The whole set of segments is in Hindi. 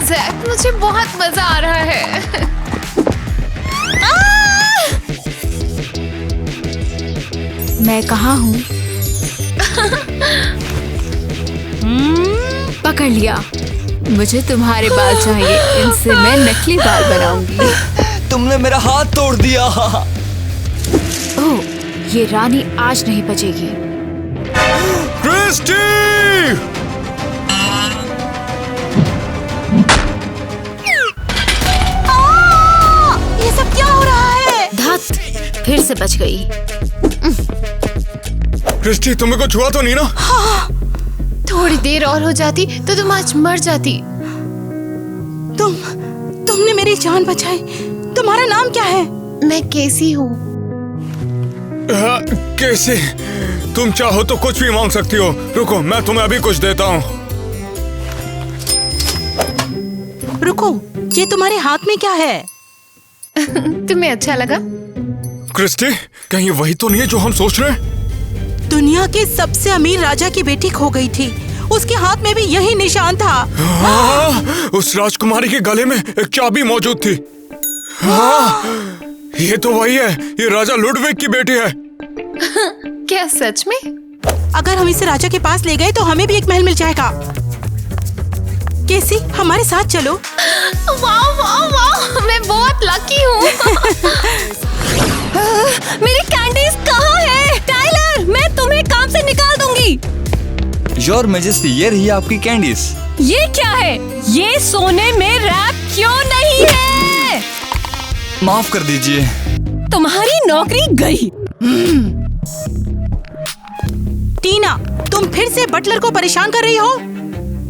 जैक, मुझे बहुत मजा आ रहा है। मैं कहाँ हूँ? पकड़ लिया। मुझे तुम्हारे बाल चाहिए, इनसे मैं नकली बाल बनाऊंगी। तुमने मेरा हाथ तोड़ दिया। ओह, ये रानी आज नहीं बचेगी। क्रिस्टी! ये सब क्या हो रहा है? धत, फिर से बच गई। क्रिस्टी, तुम्हें कुछ हुआ तो नहीं ना? थोड़ी देर और हो जाती तो तुम आज मर जाती। तुमने मेरी जान बचाई। तुम्हारा नाम क्या है? मैं कैसी हूँ? कैसे? तुम चाहो तो कुछ भी मांग सकती हो। रुको, मैं तुम्हें अभी कुछ देता हूँ। रुको, ये तुम्हारे हाथ में क्या है? तुम्हें अच्छा लगा? क्रिस्टी, कहीं वही तो नहीं है जो हम सोच रहे हैं? दुनिया के सबसे अमीर राजा की बेटी खो गई थी। उसके हाथ में भी यही निशान था। हाँ, उस राजकुमारी के गले में एक चाबी मौजूद थी। हाँ, ये तो वही है। ये राजा लुडविग की बेटी है। क्या सच में? अगर हम इसे राजा के पास ले गए तो हमें भी एक महल मिल जाएगा। केसी, हमारे साथ चलो। वाह वाह वाह, मैं बहुत लकी हूँ। मेरी कैंडीज कहाँ है? टाइलर, मैं तुम्हें काम से निकाल दूंगी। योर मैजेस्टी, ये रही आपकी कैंडीज। ये क्या है? ये सोने में रैप क्यों नहीं है? माफ कर दीजिए। तुम्हारी नौकरी गई। टीना, तुम फिर से बटलर को परेशान कर रही हो।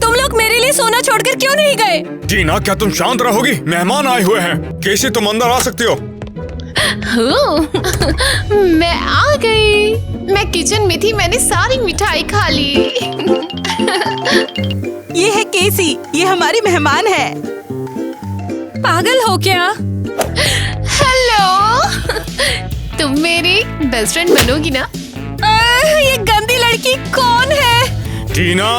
तुम लोग मेरे लिए सोना छोड़कर क्यों नहीं गए? टीना, क्या तुम शांत रहोगी? मेहमान आए हुए हैं। कैसे तुम अंदर आ सकती हो? मैं आ गई। मैं किचन में थी, मैंने सारी मिठाई खा ली। ये है केसी, ये हमारी मेहमान है। पागल हो क्या? हेलो, तुम मेरी बेस्ट फ्रेंड बनोगी ना? ये गंदी लड़की कौन है? टीना,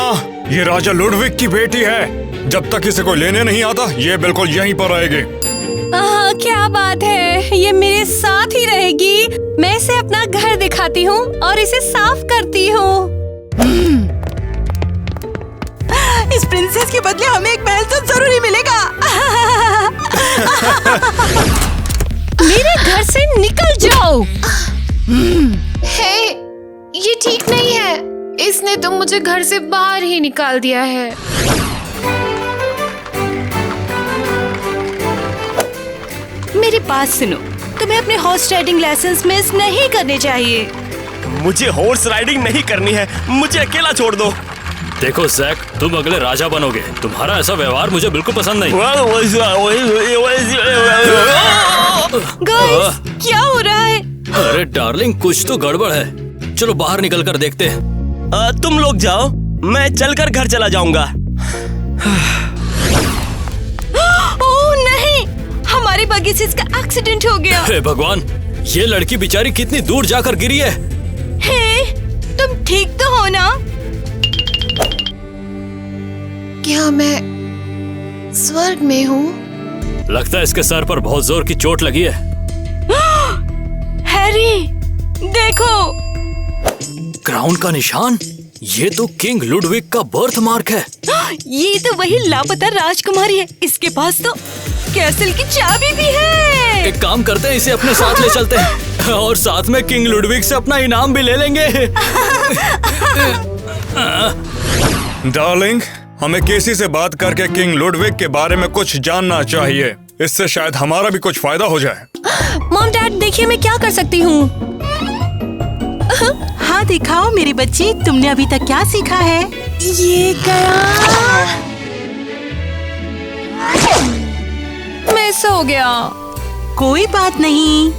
ये राजा लुडविग की बेटी है। जब तक इसे कोई लेने नहीं आता, ये बिल्कुल यहीं पर रहेगी। क्या बात है, ये मेरे साथ ही रहेगी। मैं इसे अपना घर दिखाती हूँ और इसे साफ करती हूँ। इस प्रिंसेस के बदले हमें एक महल तो जरूरी मिलेगा। मेरे घर से निकल जाओ। हे, ये ठीक नहीं है। इसने तो मुझे घर से बाहर ही निकाल दिया है। मेरी बात सुनो, तुम्हें अपने हॉर्स राइडिंग लाइसेंस मिस नहीं करने चाहिए। मुझे हॉर्स राइडिंग नहीं करनी है, मुझे अकेला छोड़ दो। देखो जैक, तुम अगले राजा बनोगे। तुम्हारा ऐसा व्यवहार मुझे बिल्कुल पसंद नहीं। गाइस, क्या हो रहा है? अरे डार्लिंग, कुछ तो गड़बड़ है। चलो बाहर निकल कर देखते हैं। तुम लोग जाओ, मैं चलकर घर चला जाऊंगा। ओह नहीं, हमारे बगीचे से इसका एक्सीडेंट हो गया। हे भगवान, ये लड़की बेचारी कितनी दूर जाकर गिरी है। हे, तुम ठीक तो हो ना? क्या मैं स्वर्ग में हूँ? लगता है इसके सर पर बहुत जोर की चोट लगी है। हैरी, देखो। क्राउन का निशान, ये तो किंग लुडविग का बर्थ मार्क है। ये तो वही लापता राजकुमारी है। इसके पास तो कैसल की चाबी भी है। एक काम करते हैं, इसे अपने साथ ले चलते हैं और साथ में किंग लुडविग से अपना इनाम भी ले लेंगे। डार्लिंग, हमें केसी से बात करके किंग लुडविग के बारे में कुछ जानना चाहिए। इससे शायद हमारा भी कुछ फायदा हो जाए। मॉम डैड, देखिए मैं क्या कर सकती हूँ। हाँ, दिखाओ मेरी बच्ची, तुमने अभी तक क्या सीखा है? ये गया, मिस हो गया। कोई बात नहीं।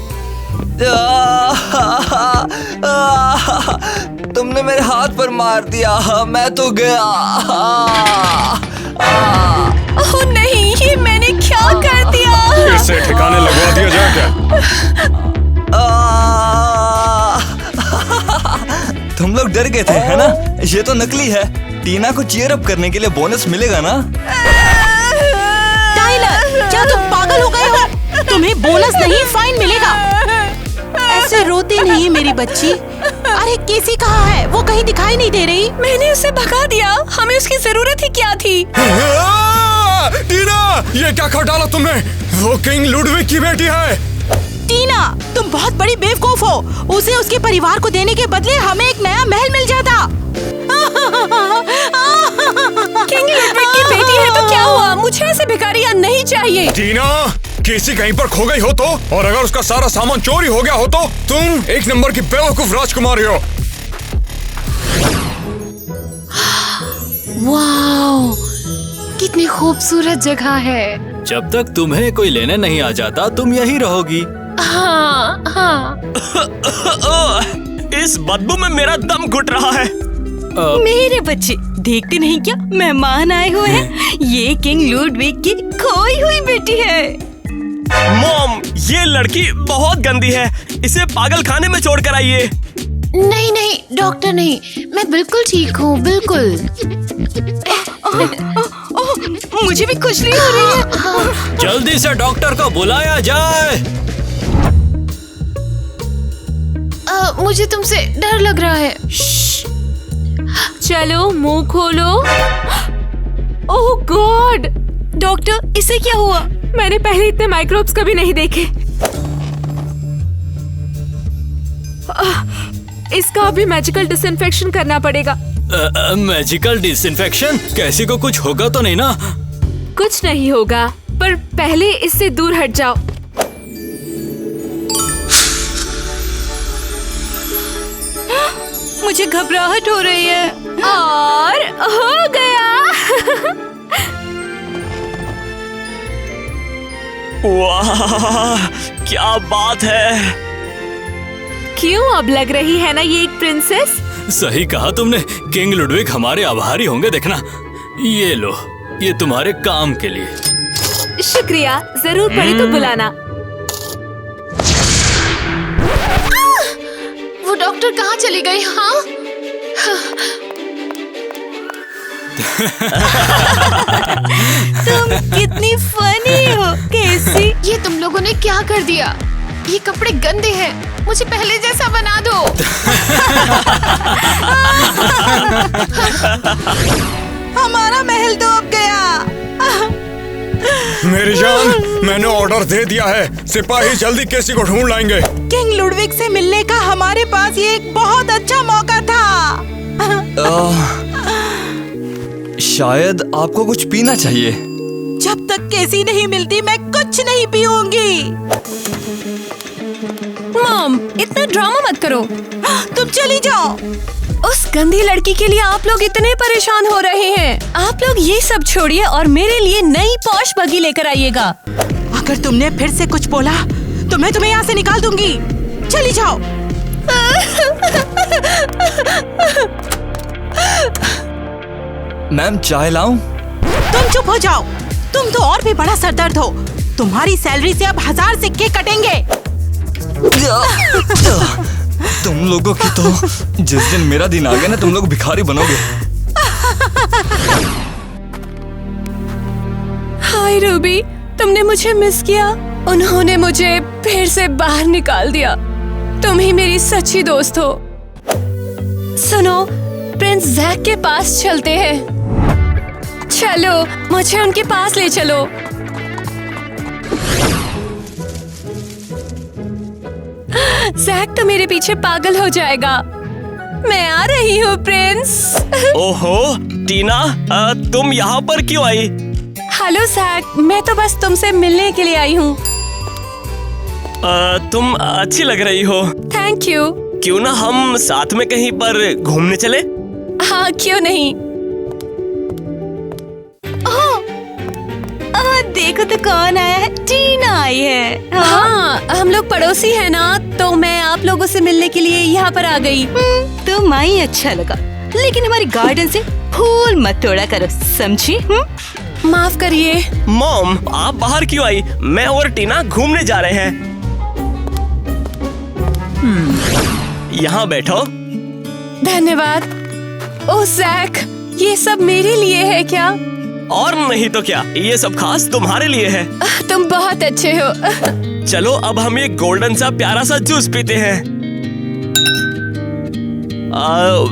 तुमने मेरे हाथ पर मार दिया, मैं तो गया। ओह नहीं, ये मैंने क्या कर दिया? इसे ठिकाने लगवा दिया जाए क्या? तुम लोग डर गए थे, है ना? ये तो नकली है। टीना को चीयर अप करने के लिए बोनस मिलेगा ना? टाइलर, क्या तुम पागल हो गए हो? तुम्हें बोनस नहीं फाइन मिलेगा। ऐसे रोती नहीं मेरी बच्ची। अरे केसी कहाँ है? वो कहीं दिखाई नहीं दे रही। मैंने उसे भगा दिया, हमें उसकी जरूरत ही क्या थी। टीना, ये क्या कर डाला तुमने? वो किंग लुडविग की बेटी है। टीना, तुम बहुत बड़ी बेवकूफ हो। उसे उसके परिवार को देने के बदले हमें एक नया महल मिल जाता। किंग लुडविग की बेटी है तो क्या हुआ? मुझे ऐसे भिखारियां नहीं चाहिए। टीना, केसी कहीं पर खो गई हो तो, और अगर उसका सारा सामान चोरी हो गया हो तो तुम एक नंबर की बेवकूफ राजकुमारी हो। वाओ, कितनी खूबसूरत जगह है। जब तक तुम्हें कोई लेने नहीं आ जाता तुम यहीं रहोगी। हाँ हाँ। इस बदबू में मेरा दम घुट रहा है। मेरे बच्चे देखते नहीं क्या, मेहमान आए हुए हैं। ये किंग लुडविग की खोई हुई बेटी है। मॉम, ये लड़की बहुत गंदी है, इसे पागल खाने में छोड़ कर आइए। नहीं नहीं डॉक्टर नहीं, मैं बिल्कुल ठीक हूँ, बिल्कुल। मुझे भी खुजली हो रही है। जल्दी से डॉक्टर को बुलाया जाए। मुझे तुमसे डर लग रहा है। चलो मुंह खोलो। ओह गॉड, डॉक्टर इसे क्या हुआ? मैंने पहले इतने माइक्रोब्स कभी नहीं देखे। इसका अभी मैजिकल डिसइंफेक्शन करना पड़ेगा। Magical disinfection? कैसी को कुछ होगा तो नहीं ना? कुछ नहीं होगा, पर पहले इससे दूर हट जाओ। मुझे घबराहट हो रही है। और हो गया। वाह, क्या बात है। क्यों, अब लग रही है ना ये एक प्रिंसेस? सही कहा तुमने। किंग लुडविग हमारे आभारी होंगे। देखना, ये लो, ये तुम्हारे काम के लिए। शुक्रिया, जरूर पड़ी तो बुलाना। वो डॉक्टर कहाँ चली गई? हाँ तुम कितनी फनी हो केसी। ये तुम लोगों ने क्या कर दिया? ये कपड़े गंदे हैं, मुझे पहले जैसा बना दो। हमारा महल डूब गया। मेरी जान, मैंने ऑर्डर दे दिया है। सिपाही जल्दी केसी को ढूंढ लाएंगे। किंग लुडविग से मिलने का हमारे पास ये एक बहुत अच्छा मौका था। शायद आपको कुछ पीना चाहिए। जब तक केसी नहीं मिलती मैं कुछ नहीं पीऊंगी। मॉम, इतना ड्रामा मत करो। तुम चली जाओ। उस गंदी लड़की के लिए आप लोग इतने परेशान हो रहे हैं। आप लोग ये सब छोड़िए और मेरे लिए नई पॉश बगी लेकर आइएगा। अगर तुमने फिर से कुछ बोला तो मैं तुम्हें यहाँ से निकाल दूंगी। चली जाओ। मैम, चाय लाऊं? तुम चुप हो जाओ। तुम तो और भी बड़ा सरदर्द हो। तुम्हारी सैलरी से अब 1000 सिक्के कटेंगे। तुम लोगों की तो जिस दिन मेरा दिन आ गया ना, तुम लोग भिखारी बनोगे। हाय रूबी, तुमने मुझे मिस किया। उन्होंने मुझे फिर से बाहर निकाल दिया। तुम ही मेरी सच्ची दोस्त हो। सुनो, प्रिंस जैक के पास चलते हैं। चलो, मुझे उनके पास ले चलो। जैक तो मेरे पीछे पागल हो जाएगा। मैं आ रही हूँ प्रिंस। ओहो टीना, तुम यहाँ पर क्यों आई? हेलो जैक, मैं तो बस तुमसे मिलने के लिए आई हूँ। तुम अच्छी लग रही हो। Thank you. क्यों ना हम साथ में कहीं पर घूमने चले? हाँ, क्यों नहीं। देखो तो कौन आया है। टीना आई है। हाँ, हम लोग पड़ोसी हैं ना, तो मैं आप लोगों से मिलने के लिए यहाँ पर आ गई। तुम आई अच्छा लगा, लेकिन हमारी गार्डन से फूल मत तोड़ा करो, समझी? माफ करिए। मॉम, आप बाहर क्यों आई? मैं और टीना घूमने जा रहे हैं। यहाँ बैठो। धन्यवाद। ओह जैक, ये सब मेरे लिए है क्या? और नहीं तो क्या, ये सब खास तुम्हारे लिए है। तुम बहुत अच्छे हो। चलो अब हम एक गोल्डन सा प्यारा सा जूस पीते हैं।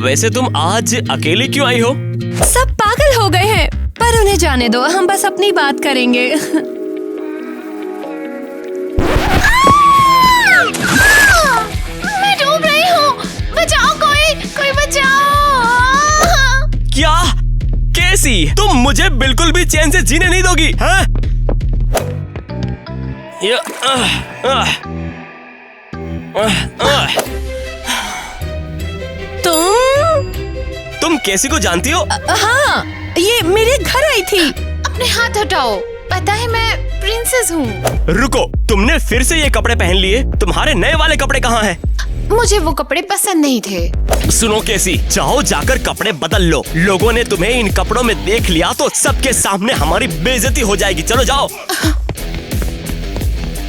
वैसे तुम आज अकेली क्यों आई हो? सब पागल हो गए हैं, पर उन्हें जाने दो, हम बस अपनी बात करेंगे। मैं डूब रही हूँ, बचाओ, कोई बचाओ। क्या कैसी, तुम मुझे बिल्कुल भी चैन से जीने नहीं दोगी, हाँ? तुम कैसी को जानती हो? हाँ, ये मेरे घर आई थी। अपने हाथ हटाओ, पता है मैं प्रिंसेस हूँ। रुको, तुमने फिर से ये कपड़े पहन लिए? तुम्हारे नए वाले कपड़े कहाँ हैं? मुझे वो कपड़े पसंद नहीं थे। सुनो कैसी, जाओ जाकर कपड़े बदल लो। लोगों ने तुम्हें इन कपड़ों में देख लिया तो सबके सामने हमारी बेइज्जती हो जाएगी। चलो जाओ।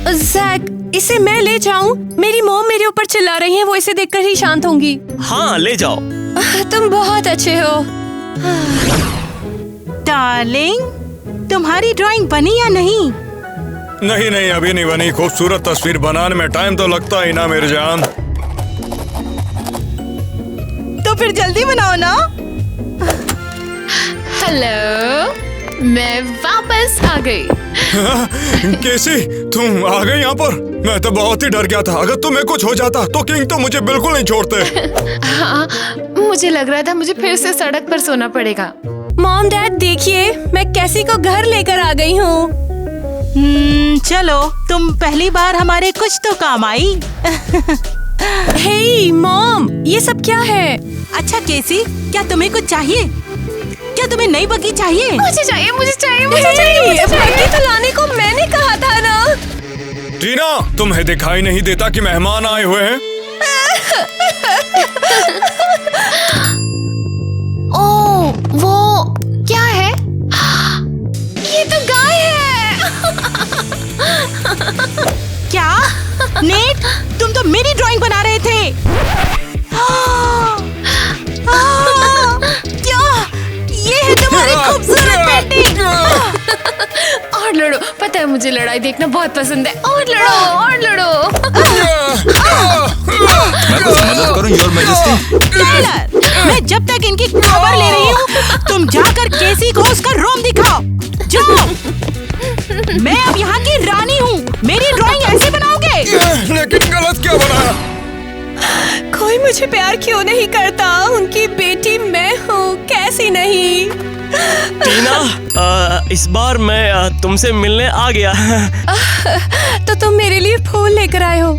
जैक, इसे मैं ले जाऊं? मेरी मॉम मेरे ऊपर चिल्ला रही है, वो इसे देखकर ही शांत होंगी। हाँ ले जाओ। तुम बहुत अच्छे हो। डार्लिंग, तुम्हारी ड्राइंग बनी या नहीं? नहीं, अभी नहीं बनी। खूबसूरत तस्वीर बनाने में टाइम तो लगता ही ना मेरी जान। तो फिर जल्दी बनाओ ना। हेलो, मैं वापस आ गई। कैसी, तुम आ गई यहाँ पर? मैं तो बहुत ही डर गया था। अगर तुम्हें कुछ हो जाता तो किंग तो मुझे बिल्कुल नहीं छोड़ते। हाँ, मुझे लग रहा था मुझे फिर से सड़क पर सोना पड़ेगा। मॉम डैड देखिए, मैं कैसी को घर लेकर आ गई हूँ। चलो, तुम पहली बार हमारे कुछ तो काम आई। हे मॉम, ये सब क्या है? अच्छा केसी, क्या तुम्हें कुछ चाहिए? क्या तुम्हें नई बग्गी चाहिए? मुझे चाहिए। बग्गी तो लाने को मैंने कहा था ना। टीना, तुम्हें दिखाई नहीं देता कि मेहमान आए हुए हैं? ओह, वो क्या है? ये तो गाय है। क्या? नेट, तुम तो मेरी ड्राइंग बना रहे थे। क्या? ये है तुम्हारी खूबसूरत पेंटिंग। और लड़ो, पता है मुझे लड़ाई देखना बहुत पसंद है। और लड़ो। मैं कुछ मदद करूं, योर मैजेस्टी? टाइलर, मैं जब तक इनकी खबर ले रही हूँ, तुम जाकर केसी को उसका रोम दिखाओ। जाओ। मैं अब यहाँ की रानी हूँ। मेरी ड्राइंग ऐसे बनाओगे? लेकिन गलत क्या बनाया? कोई मुझे प्यार क्यों नहीं करता? उनकी बेटी मैं हूँ, कैसी नहीं? टीना, इस बार मैं तुमसे मिलने आ गया। तो तुम मेरे लिए फूल लेकर आए हो?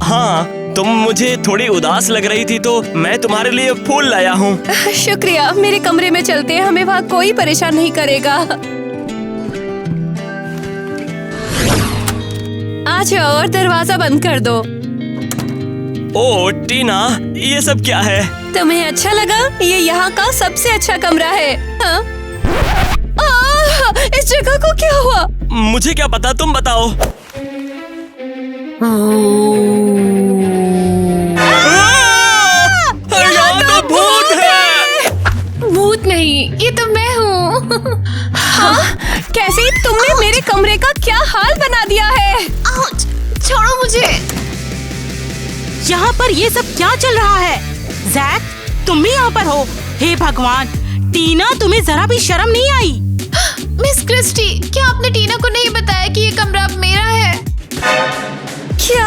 हाँ, तुम मुझे थोड़ी उदास लग रही थी तो मैं तुम्हारे लिए फूल लाया हूँ। शुक्रिया। मेरे कमरे में चलते हैं, हमें वहाँ कोई परेशान नहीं करेगा। आ जाओ और दरवाजा बंद कर दो। ओह टीना, ये सब क्या है? तुम्हें अच्छा लगा? ये यहाँ का सबसे अच्छा कमरा है। हाँ? इस जगह को क्या हुआ? मुझे क्या पता, तुम बताओ। यहाँ तो भूत है। भूत नहीं, ये तो मैं हूँ। हाँ? कैसे तुमने मेरे कमरे का क्या हाल बना दिया है? आउच, छोड़ो मुझे। यहाँ पर ये सब क्या चल रहा है? जैक, तुम भी यहाँ पर हो? हे भगवान, टीना, तुम्हें जरा भी शर्म नहीं आई? मिस क्रिस्टी, क्या आपने टीना को नहीं बताया कि ये कमरा अब मेरा है? क्या?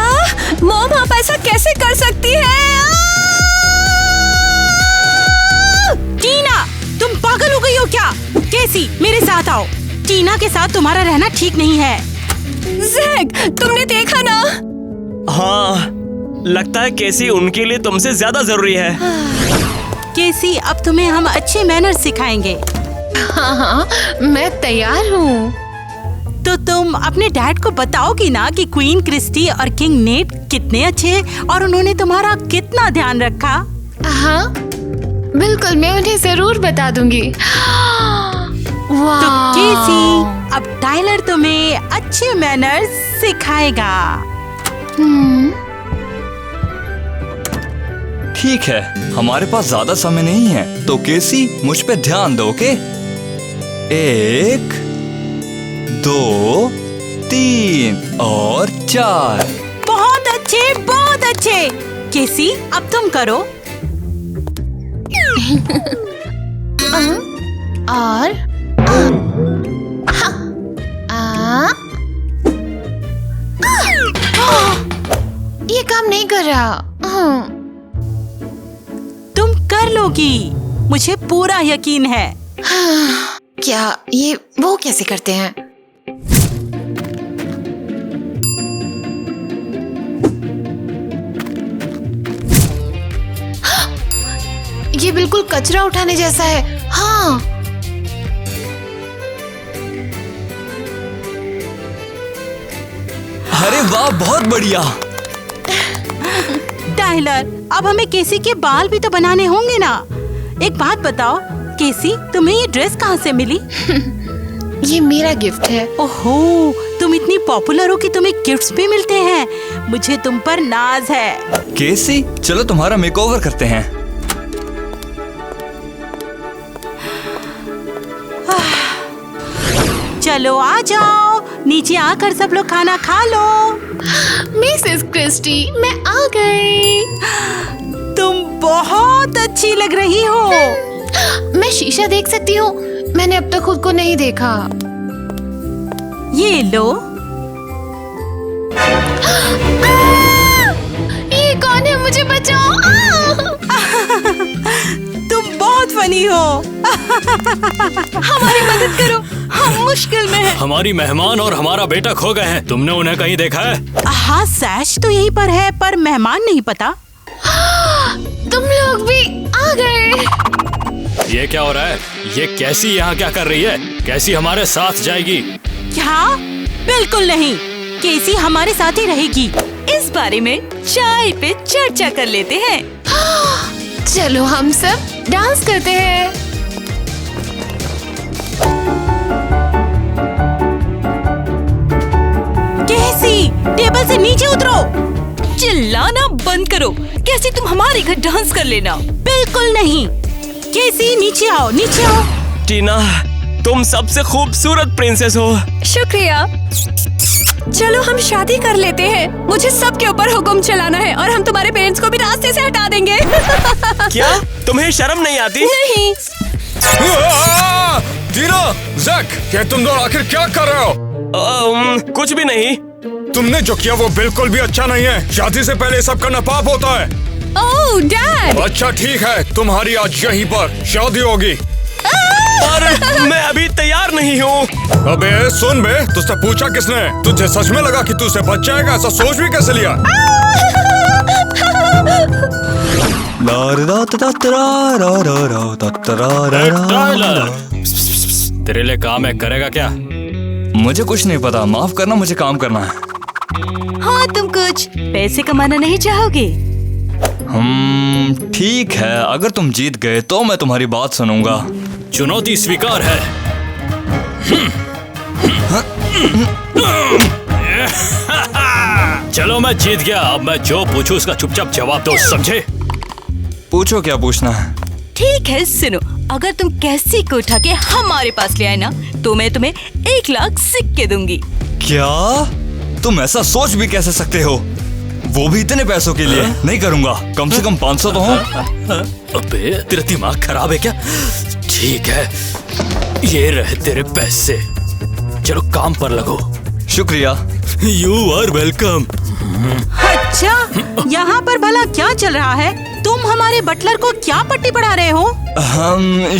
मॉम, आप ऐसा कैसे कर सकती है? टीना, तुम पागल हो गई हो क्या? कैसी, मेरे साथ आओ। टीना के साथ तुम्हारा रहना ठीक नहीं है। जैक, तुमने देखा ना? हाँ, लगता है कैसी उनके लिए तुमसे ज्यादा जरूरी है। केसी, अब तुम्हें हम अच्छे मैनर्स सिखाएंगे। हाँ, मैं तैयार हूँ। तो तुम अपने डैड को बताओगी ना कि क्वीन क्रिस्टी और किंग नेट कितने अच्छे हैं और उन्होंने तुम्हारा कितना ध्यान रखा। हाँ, बिल्कुल, मैं उन्हें जरूर बता दूंगी। तो केसी, अब टाइलर तुम्हें अच्छे मैनर्स सिखाएगा। ठीक है, हमारे पास ज्यादा समय नहीं है, तो केसी मुझ पे ध्यान दो, ओके? 1 2 3 और 4। बहुत अच्छे, बहुत अच्छे। केसी, अब तुम करो। और ये काम नहीं कर रहा। तुम कर लोगी, मुझे पूरा यकीन है। क्या ये वो कैसे करते हैं? ये बिल्कुल कचरा उठाने जैसा है। हाँ, अरे वाह, बहुत बढ़िया। टाइलर, अब हमें केसी के बाल भी तो बनाने होंगे ना। एक बात बताओ केसी, तुम्हें ये ड्रेस कहाँ से मिली? ये मेरा गिफ्ट है। ओहो, तुम इतनी पॉपुलर हो कि तुम्हें गिफ्ट्स भी मिलते हैं। मुझे तुम पर नाज है। केसी, चलो तुम्हारा मेकओवर करते हैं। चलो आ जाओ, नीचे आकर सब लोग खाना खा लो। मिसेस क्रिस्टी, मैं आ गई। तुम बहुत अच्छी लग रही हो। मैं शीशा देख सकती हूँ? मैंने अब तक खुद को नहीं देखा। ये लो। ये कौन है? मुझे बचाओ। तुम बहुत फनी हो। हमारी मदद करो, हम मुश्किल में हैं। हमारी मेहमान और हमारा बेटा खो गए हैं। तुमने उन्हें कहीं देखा है? हाँ, सैश तो यहीं पर है, पर मेहमान नहीं पता। तुम लोग भी आ गए। ये क्या हो रहा है? ये कैसी यहाँ क्या कर रही है? कैसी हमारे साथ जाएगी? क्या? बिल्कुल नहीं, केसी हमारे साथ ही रहेगी। इस बारे में चाय पे चर्चा कर लेते हैं। चलो हम सब डांस करते हैं। केसी, टेबल से नीचे उतरो। चिल्लाना बंद करो। कैसे तुम हमारे घर डांस कर लेना। बिल्कुल नहीं। केसी, नीचे आओ, नीचे आओ। टीना, तुम सबसे खूबसूरत प्रिंसेस हो। शुक्रिया। चलो हम शादी कर लेते हैं। मुझे सबके ऊपर हुक्म चलाना है और हम तुम्हारे पेरेंट्स को भी रास्ते से हटा देंगे। क्या तुम्हें शर्म नहीं आती? नहीं। टीना, जैक, क्या तुम दोनों आखिर क्या कर रहे हो? कुछ भी नहीं। तुमने जो किया वो बिल्कुल भी अच्छा नहीं है। शादी से पहले सब करना पाप होता है। ओह डैड। अच्छा ठीक है, तुम्हारी आज यहीं पर शादी होगी। पर मैं अभी तैयार नहीं हूँ। अबे सुन बे, तुझसे पूछा किसने? तुझे सच में लगा कि तू उसे बच जाएगा? ऐसा सोच भी कैसे लिया? तेरे लिए काम है, करेगा क्या? मुझे कुछ नहीं पता, माफ करना, मुझे काम करना है। हाँ, तुम कुछ पैसे कमाना नहीं चाहोगे? ठीक है, अगर तुम जीत गए तो मैं तुम्हारी बात सुनूंगा। चुनौती स्वीकार है। चलो मैं जीत गया। अब मैं जो पूछूं उसका चुपचाप जवाब दो, समझे? पूछो, क्या पूछना है? ठीक है, सुनो। अगर तुम कैसी को उठा के हमारे पास ले आए ना, तो मैं तुम्हें 1 लाख सिक्के दूंगी। क्या? तुम ऐसा सोच भी कैसे सकते हो? वो भी इतने पैसों के लिए? नहीं करूंगा, कम से कम 500 तो हो। अबे तेरा दिमाग खराब है क्या? ठीक है, ये रहे तेरे पैसे। चलो काम पर लगो। शुक्रिया। You are welcome. अच्छा, यहाँ पर भला क्या चल रहा है? तुम हमारे बटलर को क्या पट्टी पढ़ा रहे हो?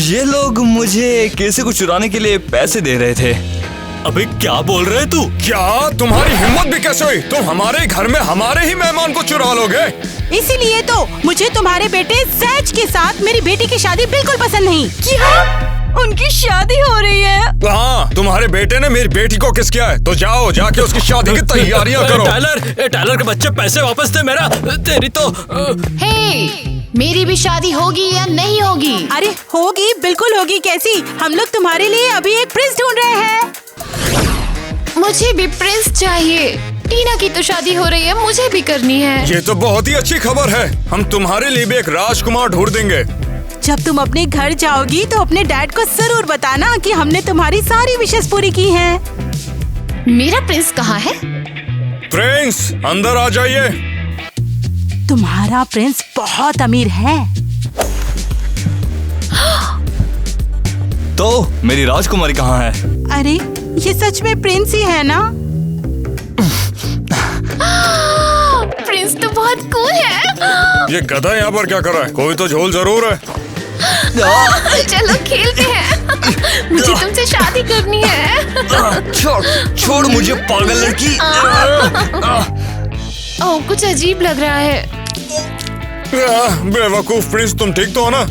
ये लोग मुझे केसी को चुराने के लिए पैसे दे रहे थे। अबे क्या बोल रहे तू? क्या तुम्हारी हिम्मत भी कैसे हुई? तुम हमारे घर में हमारे ही मेहमान को चुरा लोगे? इसीलिए तो मुझे तुम्हारे बेटे सैज के साथ मेरी बेटी की शादी बिल्कुल पसंद नहीं। क्या? उनकी शादी हो रही है? हाँ, तुम्हारे बेटे ने मेरी बेटी को किस किया है, तो जाओ जाके उसकी शादी की तैयारियां करो। टाइलर के बच्चे पैसे वापस दे मेरा। तेरी तो हे, मेरी भी शादी होगी या नहीं होगी? अरे होगी, बिल्कुल होगी। कैसी? हम लोग तुम्हारे लिए अभी एक प्रिंस ढूंढ रहे हैं। मुझे भी प्रिंस चाहिए। टीना की तो शादी हो रही है, मुझे भी करनी है। ये तो बहुत ही अच्छी खबर है। हम तुम्हारे लिए भी एक राजकुमार ढूंढ देंगे। जब तुम अपने घर जाओगी तो अपने डैड को जरूर बताना कि हमने तुम्हारी सारी विशेष पूरी की हैं। मेरा प्रिंस कहाँ है? प्रिंस अंदर आ जाइए। तुम्हारा प्रिंस बहुत अमीर है। तो मेरी राजकुमारी कहाँ है? अरे ये सच में प्रिंस ही है ना? प्रिंस तो बहुत कूल है। ये गधा यहाँ पर क्या कर रहा है? कोई तो झोल जरूर है। चलो खेलते हैं। मुझे तुमसे शादी करनी है। छोड़ मुझे पागल लड़की। ओह कुछ अजीब लग रहा है। बेवकूफ प्रिंस, तुम ठीक तो हो ना?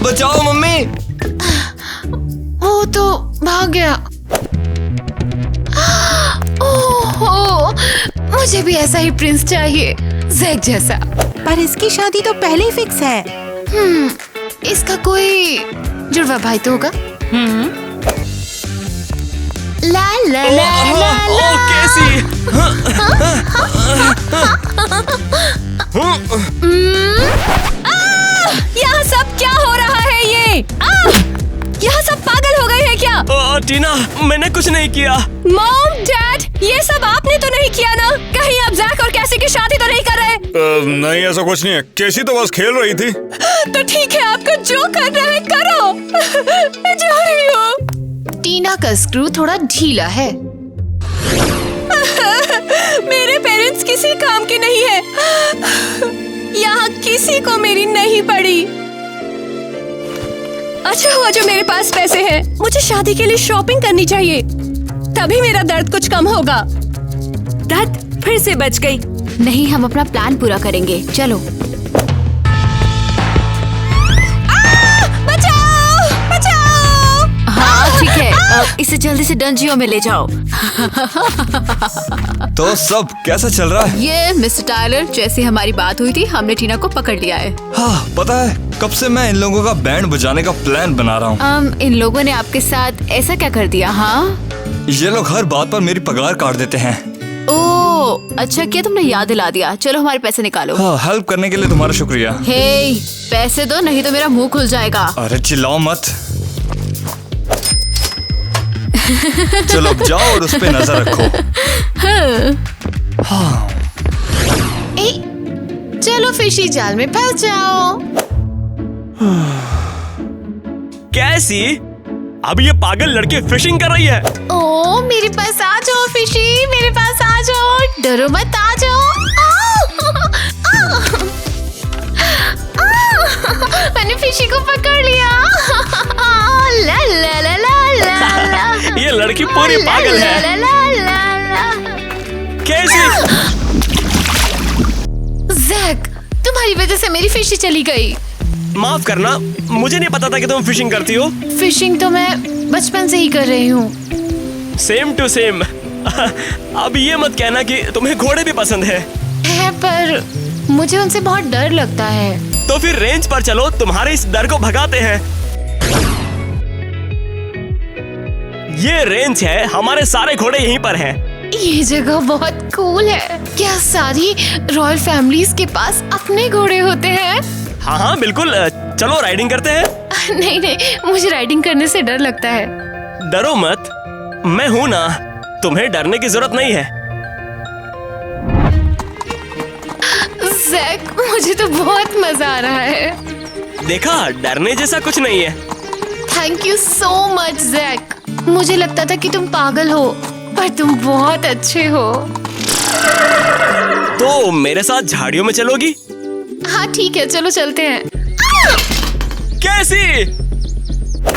बचाओ मम्मी। वो तो भाग गया। ओह मुझे भी ऐसा ही प्रिंस चाहिए, जैक जैसा। पर इसकी शादी तो पहले ही फिक्स है। इसका कोई जुड़वा भाई तो होगा। ला ला ला ला ला। कैसी? यहाँ सब क्या हो रहा है ये? यहाँ सब पागल हो गए हैं क्या? टीना, मैंने कुछ नहीं किया। मॉम, डैड, ये सब आपने तो नहीं किया ना? कहीं आप जैक और कैसी की शादी तो नहीं कर रहे? नहीं, ऐसा कुछ नहीं है। कैसी तो बस खेल रही थी। तो ठीक है, आपको जो करना है करो। मैं जा रही हूँ। टीना का स्क्रू थोड़ा ढीला है। मेरे पेरेंट्स किसी काम के नहीं है। यहाँ किसी को मेरी नहीं पड़ी। अच्छा हुआ जो मेरे पास पैसे हैं। मुझे शादी के लिए शॉपिंग करनी चाहिए, तभी मेरा दर्द कुछ कम होगा। दर्द फिर से बच गई। नहीं, हम अपना प्लान पूरा करेंगे। चलो। बचाओ, बचाओ। हाँ ठीक है, इसे जल्दी से डंजियों में ले जाओ। तो सब कैसा चल रहा है? ये मिस्टर टायलर, जैसे हमारी बात हुई थी हमने टीना को पकड़ लिया है। हाँ पता है, कब से मैं इन लोगों का बैंड बजाने का प्लान बना रहा हूँ। इन लोगों ने आपके साथ ऐसा क्या कर दिया? हाँ, ये लोग हर बात पर मेरी पगार काट देते हैं। ओह अच्छा किया तुमने याद दिला दिया। चलो हमारे पैसे निकालो। हाँ, हेल्प करने के लिए तुम्हारा शुक्रिया। हे, पैसे दो नहीं तो मेरा मुंह खुल जाएगा। अरे चिल्लाओ मत। चलो अब जाओ और उस पे नजर रखो। हाँ। चलो फिशी जाल में फंस जाओ। कैसी? अब ये पागल लड़की फिशिंग कर रही है। ओ मेरे पास आ जाओ फिशी, मेरे पास आ जाओ, डरो मत, आ जाओ। मैंने फिशी को पकड़ लिया। ला ला ला ला ला ला। ये लड़की पूरी पागल है। ला ला ला ला। कैसी? जैक, तुम्हारी वजह से मेरी फिशी चली गई। माफ करना, मुझे नहीं पता था कि तुम फिशिंग करती हो। फिशिंग तो मैं बचपन से ही कर रही हूँ। Same to same. अब ये मत कहना कि तुम्हें घोड़े भी पसंद है। पर मुझे उनसे बहुत डर लगता है। तो फिर रेंज पर चलो, तुम्हारे इस डर को भगाते हैं। ये रेंज है, हमारे सारे घोड़े यहीं पर हैं। ये जगह बहुत कूल है। क्या सारी रॉयल फैमिलीज के पास अपने घोड़े होते हैं? हाँ हाँ बिल्कुल, चलो राइडिंग करते हैं। नहीं नहीं, मुझे राइडिंग करने से डर लगता है। डरो मत, मैं हूं ना, तुम्हें डरने की जरूरत नहीं है। जैक, मुझे तो बहुत मजा आ रहा है। देखा, डरने जैसा कुछ नहीं है। Thank you so much Jack. मुझे लगता था कि तुम पागल हो, पर तुम बहुत अच्छे हो। तो मेरे साथ झाड़ियों में चलोगी? हाँ ठीक है, चलो चलते हैं। कैसी?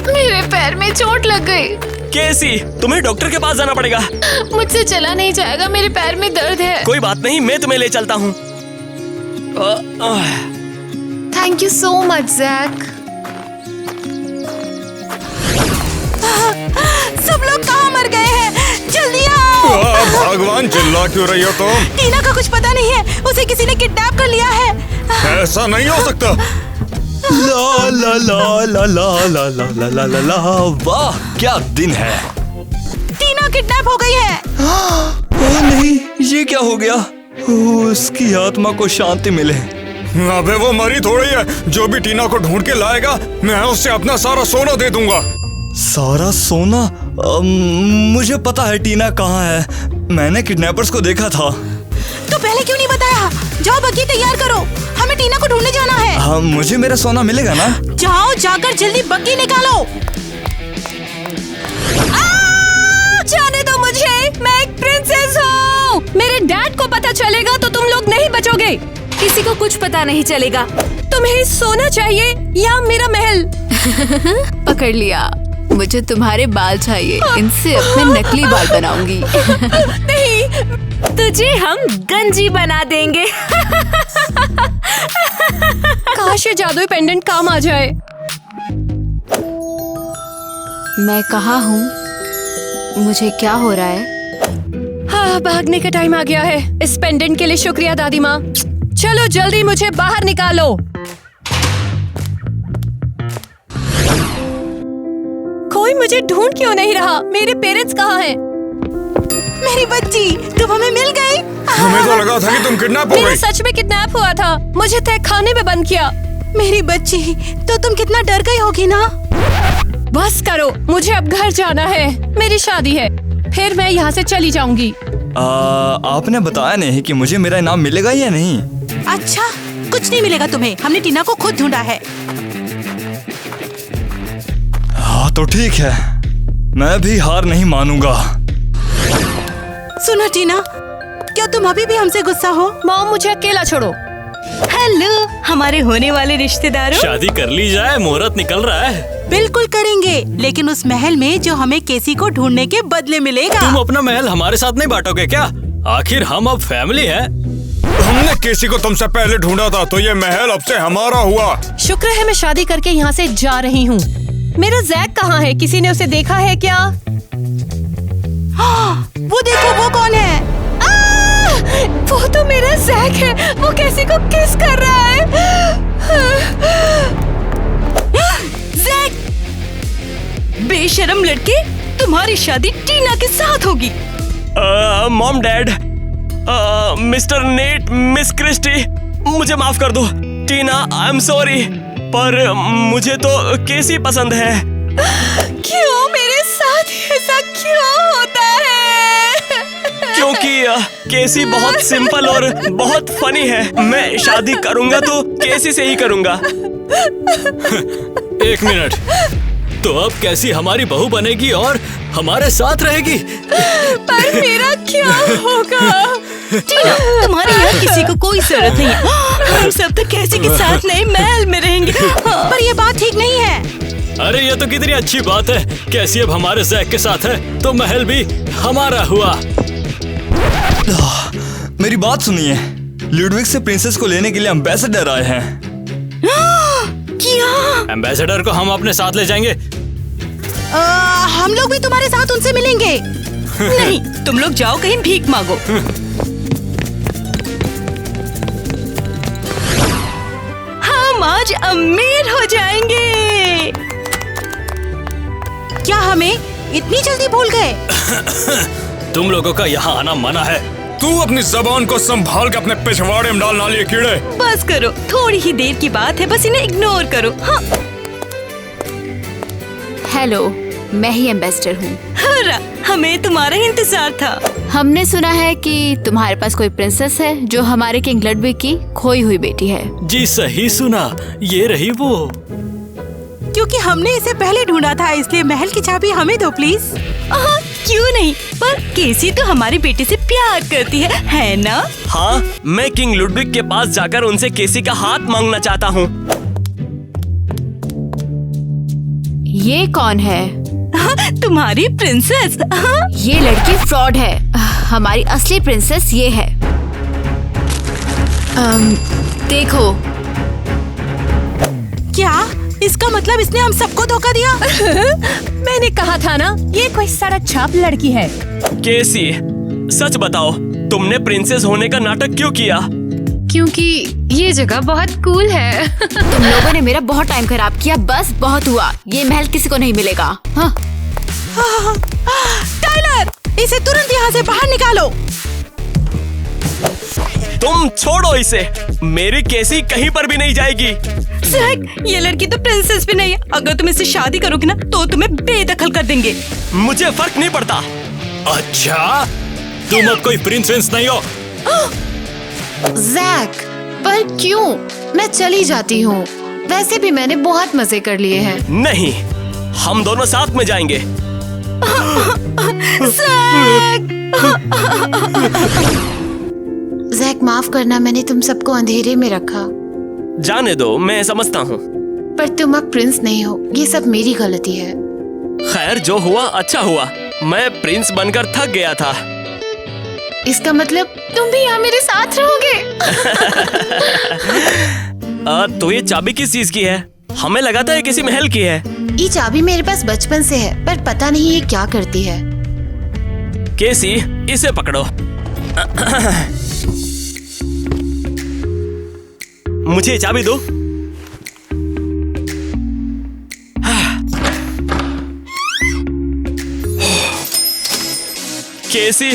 मेरे पैर में चोट लग गई। कैसी, तुम्हें डॉक्टर के पास जाना पड़ेगा। मुझसे चला नहीं जाएगा, मेरे पैर में दर्द है। कोई बात नहीं, मैं तुम्हें ले चलता हूँ। Thank you so much Jack. सब लोग कहाँ मर गए हैं? जल्दी आओ। भगवान, चिल्ला क्यों रही हो तुम? टीना का कुछ पता नहीं है, उसे किसी ने किडनैप कर लिया है। ऐसा नहीं हो सकता। ला ला ला ला ला ला ला ला ला ला ला। वाह क्या दिन है। टीना किडनैप हो गई है। ओह नहीं, ये क्या हो गया? उसकी आत्मा को शांति मिले। अबे वो मरी थोड़ी है, जो भी टीना को ढूंढ के लाएगा मैं उससे अपना सारा सोना दे दूंगा। सारा सोना? मुझे पता है टीना कहाँ है, मैंने किडनैपर्स को देखा था। तो पहले क्यों नहीं बताया? जाओ बग्गी तैयार करो, हमें टीना को ढूंढने जाना है। हाँ, मुझे मेरा सोना मिलेगा ना? जाओ, जाकर जल्दी बग्गी निकालो। जाने दो मुझे, मैं एक प्रिंसेस हूँ। मेरे डैड को पता चलेगा तो तुम लोग नहीं बचोगे। किसी को कुछ पता नहीं चलेगा। तुम्हें सोना चाहिए या मेरा महल? पकड़ लिया, मुझे तुम्हारे बाल चाहिए, इनसे अपने नकली बाल बनाऊंगी। नहीं, तुझे हम गंजी बना देंगे। काश ये जादुई पेंडेंट काम आ जाए। मैं कहाँ हूँ? मुझे क्या हो रहा है? हाँ, भागने का टाइम आ गया है। इस पेंडेंट के लिए शुक्रिया दादी माँ। चलो जल्दी मुझे बाहर निकालो। कोई मुझे ढूंढ क्यों नहीं रहा? मेरे पेरेंट्स कहाँ हैं? मेरी बच्ची, तुम हमें मिल गई। हमें तो लगा था कि तुम किडनैप हो मेरा गई। सच में किडनैप हुआ था, मुझे तहखाने में बंद किया। मेरी बच्ची, तो तुम कितना डर गई होगी ना। बस करो, मुझे अब घर जाना है, मेरी शादी है, फिर मैं यहाँ से चली जाऊंगी। आपने बताया नहीं कि मुझे मेरा इनाम मिलेगा या नहीं? अच्छा, कुछ नहीं मिलेगा तुम्हें, हमने टीना को खुद ढूंढा है। हाँ तो ठीक है, मैं भी हार नहीं मानूंगा। सुनो टीना, क्या तुम अभी भी हमसे गुस्सा हो? मॉम, मुझे अकेला छोड़ो। हेलो हमारे होने वाले रिश्तेदारों। शादी कर ली जाए, मुहूर्त निकल रहा है। बिल्कुल करेंगे, लेकिन उस महल में जो हमें केसी को ढूंढने के बदले मिलेगा। तुम अपना महल हमारे साथ नहीं बांटोगे क्या? आखिर हम अब फैमिली हैं। हमने केसी को तुमसे पहले ढूंढा था, तो ये महल अब से हमारा हुआ। शुक्र है मैं शादी करके यहाँ से जा रही हूँ। मेरा जैक कहाँ है? किसी ने उसे देखा है क्या? वो देखो, वो कौन है? वो तो मेरा जैक है, वो किसी को किस कर रहा है। जैक, बेशरम लड़के, तुम्हारी शादी टीना के साथ होगी। Mom, dad, mister Nate, miss Christy, मुझे माफ कर दो। टीना, आई एम सॉरी, पर मुझे तो केसी पसंद है। क्यों मेरे साथ ऐसा क्यों होता है? क्योंकि केसी बहुत सिंपल और बहुत फनी है। मैं शादी करूंगा तो केसी से ही करूंगा। एक मिनट, तो अब कैसी हमारी बहू बनेगी और हमारे साथ रहेगी? पर मेरा क्या होगा? टीना, तुम्हारे यहाँ किसी को कोई जरूरत नहीं है। हम सब तो कैसी के साथ नए महल में रहेंगे। पर ये बात ठीक नहीं है। अरे ये तो कितनी अच्छी बात है। कैसी अब हमारे जैक के साथ है तो महल भी हमारा हुआ। मेरी बात सुनिए, लुडविग से प्रिंसेस को लेने के लिए एम्बेसडर आए हैं। क्या? एम्बेसडर को हम अपने साथ ले जाएंगे। हम लोग भी तुम्हारे साथ उनसे मिलेंगे। नहीं, तुम लोग जाओ कहीं भीख मांगो। हम आज अमीर हो जाएंगे। क्या हमें इतनी जल्दी भूल गए? तुम लोगों का यहाँ आना मना है। तू अपनी जबान को संभाल के अपने पिछवाड़े में डालना लिए कीड़े। बस करो, थोड़ी ही देर की बात है, बस इन्हें इग्नोर करो। हाँ। हेलो, मैं ही एम्बेसडर हूँ। हरा, हमें तुम्हारा इंतजार था। हमने सुना है कि तुम्हारे पास कोई प्रिंसेस है जो हमारे किंग लुडविग की खोई हुई बेटी है। जी सही सुना, ये रही वो। क्योंकि हमने इसे पहले ढूंढा था, इसलिए महल की चाबी हमें दो प्लीज। क्यों नहीं, पर केसी तो हमारी बेटी से प्यार करती है ना? हाँ, मैं किंग लुडविग के पास जाकर उनसे केसी का हाथ मांगना चाहता हूँ। ये कौन है? तुम्हारी प्रिंसेस। ये लड़की फ्रॉड है। हमारी असली प्रिंसेस ये है। देखो। क्या इसका मतलब इसने हम सबको धोखा दिया? मैंने कहा था ना, ये कोई सड़क छाप लड़की है। केसी, सच बताओ, तुमने प्रिंसेस होने का नाटक क्यों किया? क्योंकि ये जगह बहुत कूल है। तुम लोगों ने मेरा बहुत टाइम खराब किया, बस बहुत हुआ। ये महल किसी को नहीं मिलेगा। हाँ। टाइलर, इसे तुरंत यहाँ से बाहर निकालो। तुम छोड़ो इसे, मेरी केसी कहीं पर भी नहीं जाएगी। जैक, ये लड़की तो प्रिंसेस भी नहीं है। अगर तुम इससे शादी करोगे ना तो तुम्हें बेदखल कर देंगे। मुझे फर्क नहीं पड़ता। अच्छा, तुम अब कोई प्रिंसेस नहीं हो। जैक, पर क्यों? मैं चली जाती हूँ। वैसे भी मैंने बहुत मजे कर लिए हैं। नहीं, हम दोनों साथ में जाएंगे। जैक, माफ करना, मैंने तुम सबको अंधेरे में रखा। जाने दो, मैं समझता हूँ। पर तुम अब प्रिंस नहीं हो, ये सब मेरी गलती है। खैर, जो हुआ अच्छा हुआ। मैं प्रिंस बनकर थक गया था। इसका मतलब तुम भी यहाँ मेरे साथ रहोगे? तो ये चाबी किस चीज की है? हमें लगा था ये किसी महल की है। ये चाबी मेरे पास बचपन से है, पर पता नहीं ये क्या करती है। केसी, इसे पकड़ो। मुझे ये चाबी दो। केसी,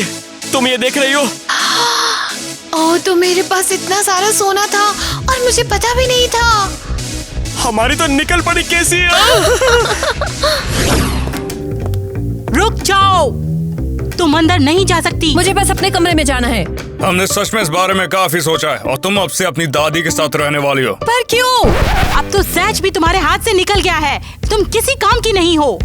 तुम ये देख रही हो? ओह, तो मेरे पास इतना सारा सोना था और मुझे पता भी नहीं था। हमारी तो निकल पड़ी केसी। रुक जाओ, तुम अंदर नहीं जा सकती। मुझे बस अपने कमरे में जाना है। हमने सच में इस बारे में काफी सोचा है और तुम अब से अपनी दादी के साथ रहने वाली हो। पर क्यों? अब तो सैच भी तुम्हारे हाथ से निकल गया है। तुम किसी काम की नहीं हो।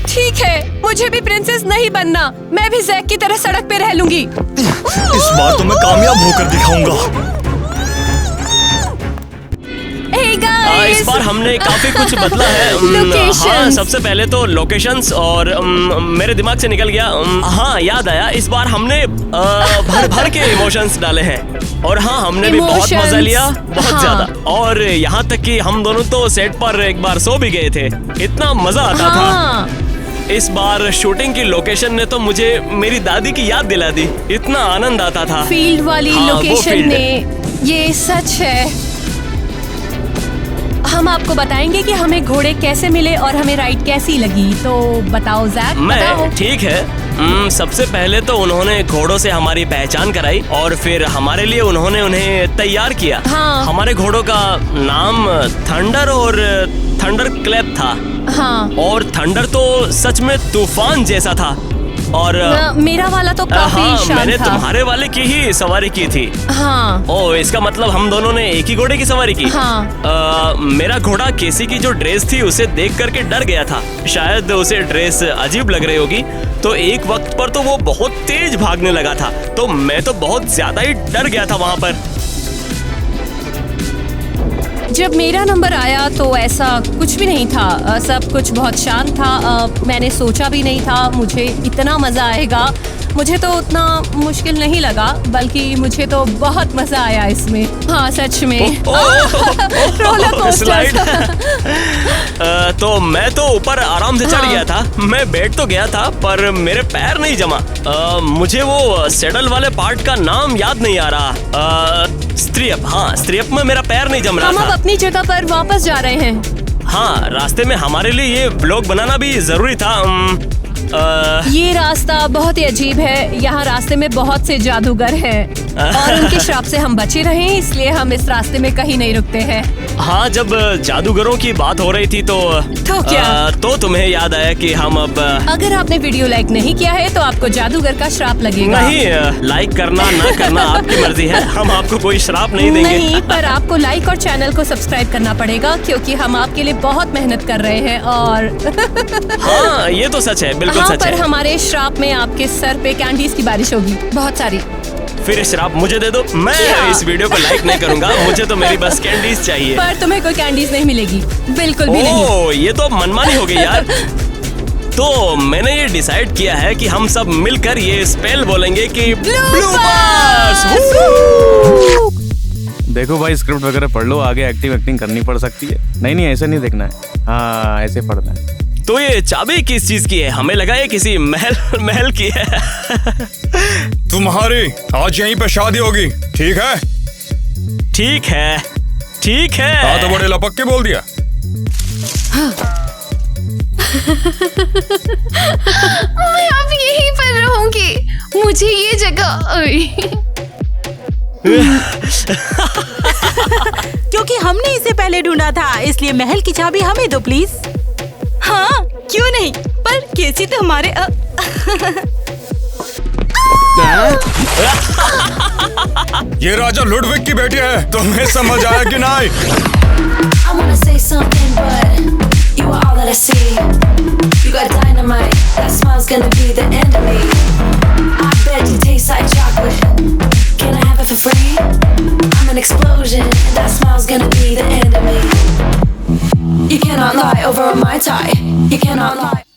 ठीक है, मुझे भी प्रिंसेस नहीं बनना। मैं भी जैक की तरह सड़क पे रह लूंगी। इस बार तो मैं कामयाब होकर दिखाऊंगा। Hey guys! इस बार हमने काफी कुछ बदला है। हाँ, सबसे पहले तो लोकेशंस और मेरे दिमाग से निकल गया। हाँ, याद आया, इस बार हमने भर भर के इमोशंस डाले हैं। और हाँ, हमने भी बहुत मजा लिया, बहुत ज्यादा। और यहाँ तक कि हम दोनों तो सेट पर एक बार सो भी गए थे। इतना मजा आता था। इस बार शूटिंग की लोकेशन ने तो मुझे मेरी दादी की याद दिला दी। इतना आनंद आता था। फील्ड वाली लोकेशन ने, ये सच है। हम आपको बताएंगे कि हमें घोड़े कैसे मिले और हमें राइड कैसी लगी। तो बताओ जैक, बताओ। ठीक है। सबसे पहले तो उन्होंने घोड़ों से हमारी पहचान कराई और फिर हमारे लिए उन्होंने उन्हें तैयार किया। हाँ। हमारे घोड़ों का नाम थंडर और थंडर क्लैप था। हाँ। और थंडर तो सच में तूफान जैसा था। और मेरा वाला तो काफी शांत मैंने था। तुम्हारे वाले की ही सवारी की थी। हाँ। ओह, इसका मतलब हम दोनों ने एक ही घोड़े की सवारी की। हाँ। मेरा घोड़ा केसी की जो ड्रेस थी उसे देख करके डर गया था। शायद उसे ड्रेस अजीब लग रही होगी, तो एक वक्त पर तो वो बहुत तेज भागने लगा था। तो मैं तो बहुत ज्यादा ही डर गया था वहाँ पर। जब मेरा नंबर आया तो ऐसा कुछ भी नहीं था। सब कुछ बहुत शांत था। मैंने सोचा भी नहीं था मुझे इतना मजा आएगा। मुझे तो उतना मुश्किल नहीं लगा, बल्कि मुझे तो बहुत मजा आया इसमें। हाँ, सच में। Roller coaster. तो मैं तो ऊपर आराम से चढ़ गया था। मैं बैठ तो गया था पर मेरे पैर नहीं जमा। मुझे वो सेडल वाले पार्ट का नाम याद नहीं आ रहा। स्ट्रिप, हाँ, स्ट्रिप में मेरा पैर नहीं जम रहा था। हम अब अपनी जगह पर वापस जा रहे हैं। हाँ, रास्ते में हमारे लिए ये ब्लॉग बनाना भी जरूरी था। ये रास्ता बहुत ही अजीब है। यहाँ रास्ते में बहुत से जादूगर हैं और उनके श्राप से हम बचे रहे, इसलिए हम इस रास्ते में कहीं नहीं रुकते हैं। हाँ, जब जादूगरों की बात हो रही थी तो क्या? तो तुम्हें याद आया कि हम अब अगर आपने वीडियो लाइक नहीं किया है तो आपको जादूगर का श्राप लगेगा। नहीं, लाइक करना ना करना आपकी मर्जी है। हम आपको कोई श्राप नहीं देंगे। नहीं, पर आपको लाइक और चैनल को सब्सक्राइब करना पड़ेगा क्योंकि हम आपके लिए बहुत मेहनत कर रहे हैं। और हाँ, ये तो सच है, बिल्कुल हाँ, सच पर है। हमारे श्राप में आपके सर पे कैंडीज की बारिश होगी, बहुत सारी। फिर श्राप मुझे दे दो। मैं इस वीडियो को लाइक नहीं करूंगा। मुझे तो मेरी बस कैंडीज चाहिए। पर तुम्हें कोई कैंडीज नहीं मिलेगी, बिल्कुल भी नहीं। ओह, ये तो मनमानी हो गई यार। तो मैंने ये डिसाइड किया है कि हम सब मिलकर ये स्पेल बोलेंगे कि ब्लूपर्स। देखो भाई, स्क्रिप्ट वगैरह पढ़ लो, आगे एक्टिंग करनी पड़ सकती है। नहीं, ऐसे नहीं देखना है। हाँ, ऐसे पढ़ना है। तो ये चाबी किस चीज की है? हमें लगा ये किसी महल की है। तुम्हारी आज यहीं पे शादी होगी, ठीक है? ठीक है, ठीक है। हाँ, तो बड़े लपक के बोल दिया। मैं अब यहीं पर रहूंगी। मुझे ये जगह क्योंकि हमने इसे पहले ढूंढा था, इसलिए महल की चाबी हमें दो प्लीज। हाँ क्यों नहीं, पर कैसी तो हमारे ये राजा लुडविक की बेटी है, तुम्हें समझ आया कि नहीं? I wanna say something, but you are all that I see. You got dynamite, that smile's gonna be the end of me. I bet you taste like chocolate. Can I have it for free? I'm an explosion, and that smile's gonna be the end of me. You cannot lie over a Mai Tai. You cannot lie.